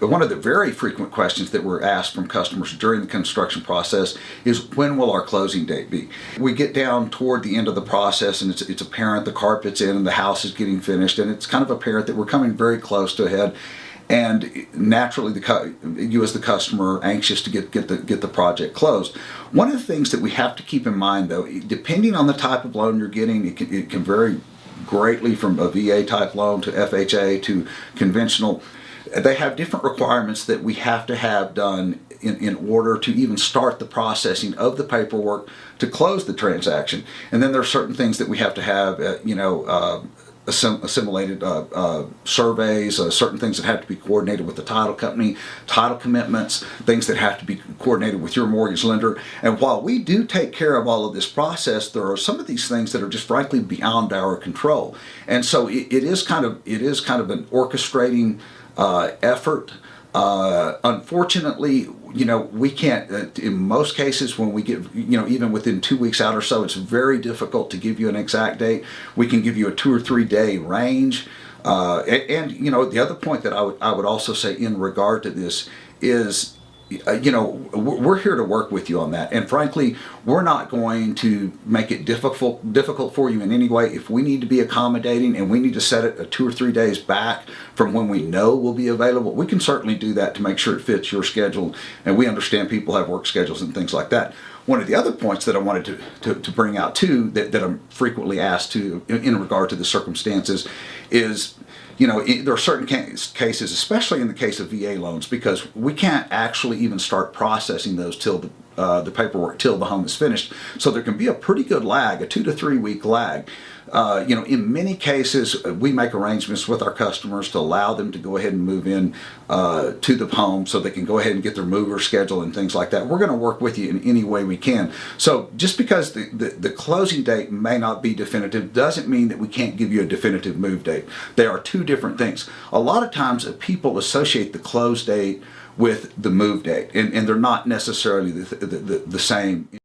One of the very frequent questions that we're asked from customers during the construction process is, when will our closing date be? We get down toward the end of the process and it's apparent the carpet's in and the house is getting finished, and it's kind of apparent that we're coming very close to a head. And naturally, you as the customer are anxious to get the project closed. One of the things that we have to keep in mind, though, depending on the type of loan you're getting, it can vary greatly from a VA type loan to FHA to conventional. They have different requirements that we have to have done in order to even start the processing of the paperwork to close the transaction. And then there are certain things that we have to have, assimilated surveys, certain things that have to be coordinated with the title company, title commitments, things that have to be coordinated with your mortgage lender. And while we do take care of all of this process, there are some of these things that are just frankly beyond our control. And so it is kind of an orchestrating effort. Unfortunately, we can't, in most cases when we get, even within 2 weeks out or so, it's very difficult to give you an exact date. We can give you a 2 or 3 day range. And the other point that I would also say in regard to this is, we're here to work with you on that. And frankly, we're not going to make it difficult for you in any way. If we need to be accommodating and we need to set it 2 or 3 days back from when we know we'll be available, we can certainly do that to make sure it fits your schedule. And we understand people have work schedules and things like that. One of the other points that I wanted to bring out too, that I'm frequently asked to in regard to the circumstances is, there are certain cases, especially in the case of VA loans, because we can't actually even start processing those till the paperwork, till the home is finished. So there can be a pretty good lag, a 2 to 3 week lag. In many cases, we make arrangements with our customers to allow them to go ahead and move in to the home so they can go ahead and get their mover schedule and things like that. We're going to work with you in any way we can. So just because the closing date may not be definitive doesn't mean that we can't give you a definitive move date. They are two different things. A lot of times people associate the close date with the move date, and they're not necessarily the same.